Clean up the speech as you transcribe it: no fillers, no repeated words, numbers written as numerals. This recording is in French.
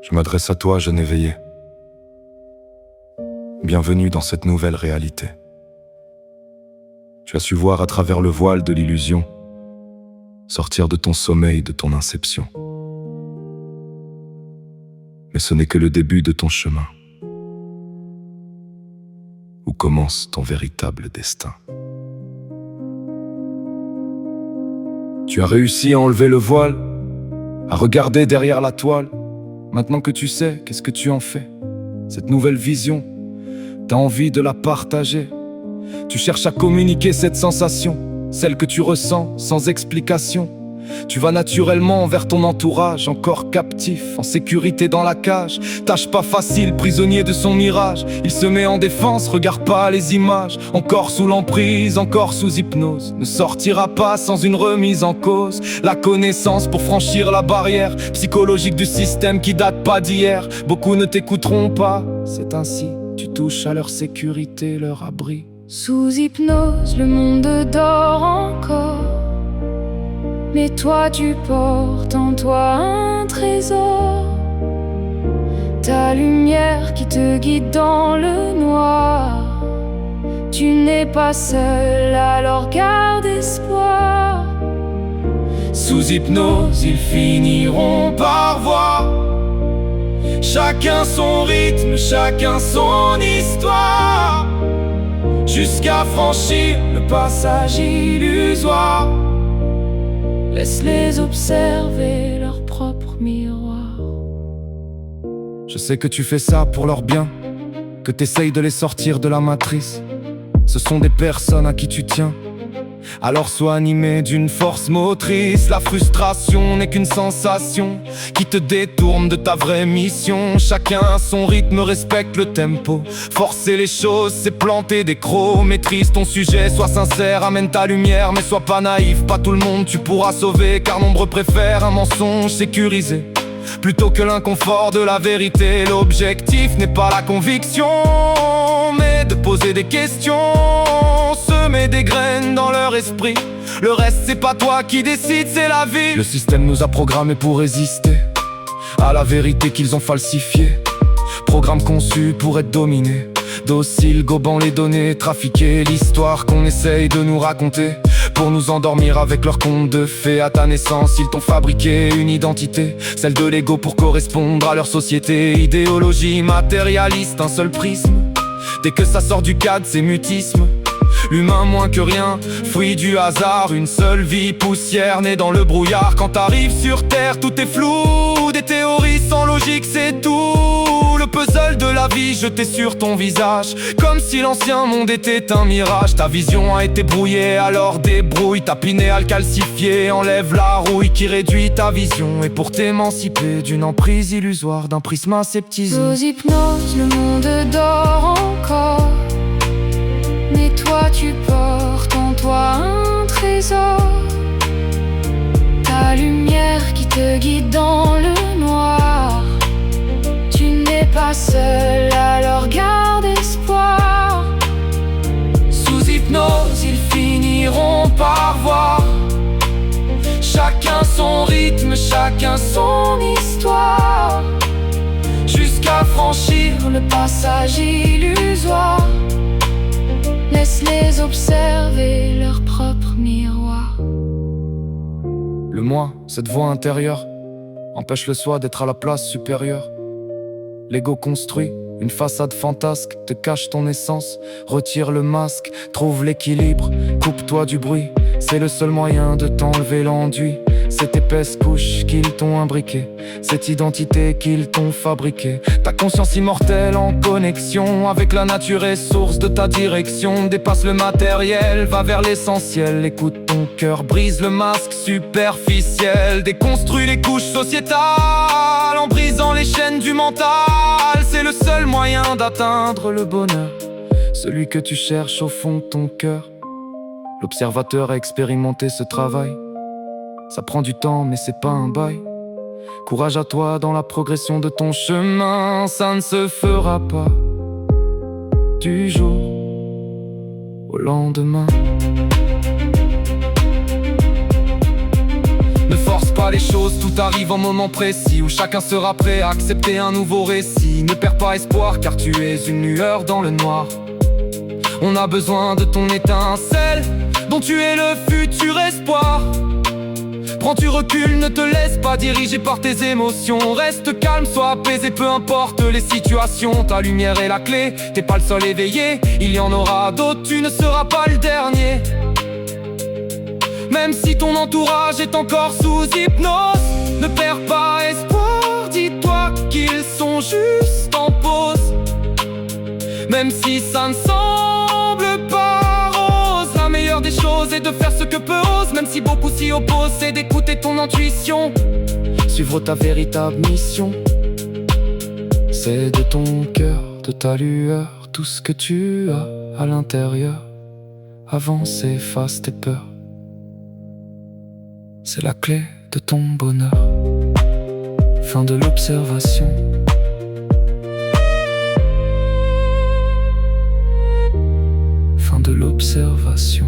Je m'adresse à toi, jeune éveillé. Bienvenue dans cette nouvelle réalité. Tu as su voir à travers le voile de l'illusion, sortir de ton sommeil, de ton inception. Mais ce n'est que le début de ton chemin, où commence ton véritable destin. Tu as réussi à enlever le voile, à regarder derrière la toile. Maintenant que tu sais, qu'est-ce que tu en fais? Cette nouvelle vision, t'as envie de la partager. Tu cherches à communiquer cette sensation, celle que tu ressens sans explication. Tu vas naturellement vers ton entourage, encore captif, en sécurité dans la cage. Tâche pas facile, prisonnier de son mirage. Il se met en défense, regarde pas les images. Encore sous l'emprise, encore sous hypnose. Ne sortira pas sans une remise en cause. La connaissance pour franchir la barrière psychologique du système qui date pas d'hier. Beaucoup ne t'écouteront pas, c'est ainsi. Tu touches à leur sécurité, leur abri. Sous hypnose, le monde dort encore. Mais toi tu portes en toi un trésor. Ta lumière qui te guide dans le noir. Tu n'es pas seul, alors garde espoir. Sous hypnose, ils finiront par voir. Chacun son rythme, chacun son histoire, jusqu'à franchir le passage illusoire. Laisse-les observer leur propre miroir. Je sais que tu fais ça pour leur bien, que t'essayes de les sortir de la matrice. Ce sont des personnes à qui tu tiens, alors sois animé d'une force motrice. La frustration n'est qu'une sensation qui te détourne de ta vraie mission. Chacun à son rythme, respecte le tempo. Forcer les choses, c'est planter des crocs. Maîtrise ton sujet, sois sincère, amène ta lumière. Mais sois pas naïf, pas tout le monde tu pourras sauver, car nombre préfèrent un mensonge sécurisé plutôt que l'inconfort de la vérité. L'objectif n'est pas la conviction, mais de poser des questions, semer des graines dans leur esprit. Le reste c'est pas toi qui décide, c'est la vie. Le système nous a programmés pour résister à la vérité qu'ils ont falsifiée. Programme conçu pour être dominé, docile, gobant les données, trafiquer l'histoire qu'on essaye de nous raconter pour nous endormir avec leurs contes de fées. À ta naissance, ils t'ont fabriqué une identité, celle de l'ego pour correspondre à leur société. Idéologie matérialiste, un seul prisme. Dès que ça sort du cadre, c'est mutisme. L'humain moins que rien, fruit du hasard. Une seule vie, poussière, née dans le brouillard. Quand t'arrives sur terre, tout est flou. Des théories sans logique, c'est tout. Le puzzle de la vie jeté sur ton visage, comme si l'ancien monde était un mirage. Ta vision a été brouillée, alors débrouille. Ta pinéale calcifiée, enlève la rouille qui réduit ta vision. Et pour t'émanciper d'une emprise illusoire, d'un prisme aseptisé. Sous hypnose, le monde dort encore. Mais toi tu portes en toi un trésor. Ta lumière qui te guide dans le noir. Tu n'es pas seul, alors garde espoir. Sous hypnose, ils finiront par voir. Chacun son rythme, chacun son histoire, jusqu'à franchir le passage illusoire. Laisse-les observer leur propre miroir. Le moi, cette voix intérieure, empêche le soi d'être à la place supérieure. L'ego construit une façade fantasque, te cache ton essence, retire le masque, trouve l'équilibre, coupe-toi du bruit. C'est le seul moyen de t'enlever l'enduit. Cette épaisse couche qu'ils t'ont imbriquée, cette identité qu'ils t'ont fabriquée. Ta conscience immortelle en connexion avec la nature est source de ta direction. Dépasse le matériel, va vers l'essentiel. Écoute ton cœur, brise le masque superficiel. Déconstruis les couches sociétales en brisant les chaînes du mental. C'est le seul moyen d'atteindre le bonheur, celui que tu cherches au fond de ton cœur. L'observateur a expérimenté ce travail. Ça prend du temps mais c'est pas un bail. Courage à toi dans la progression de ton chemin. Ça ne se fera pas du jour au lendemain. Ne force pas pas les choses, tout arrive en moment précis où chacun sera prêt à accepter un nouveau récit. Ne perds pas espoir car tu es une lueur dans le noir. On a besoin de ton étincelle, dont tu es le futur espoir. Prends du recul, ne te laisse pas diriger par tes émotions. Reste calme, sois apaisé, peu importe les situations. Ta lumière est la clé, t'es pas le seul éveillé. Il y en aura d'autres, tu ne seras pas le dernier. Même si ton entourage est encore sous hypnose, ne perds pas espoir, dis-toi qu'ils sont juste en pause. Même si ça ne semble pas rose, la meilleure des choses est de faire ce que peu ose. Même si beaucoup s'y opposent, c'est d'écouter ton intuition. Suivre ta véritable mission, c'est de ton cœur, de ta lueur, tout ce que tu as à l'intérieur. Avance et efface tes peurs, c'est la clé de ton bonheur. Fin de l'observation. Fin de l'observation.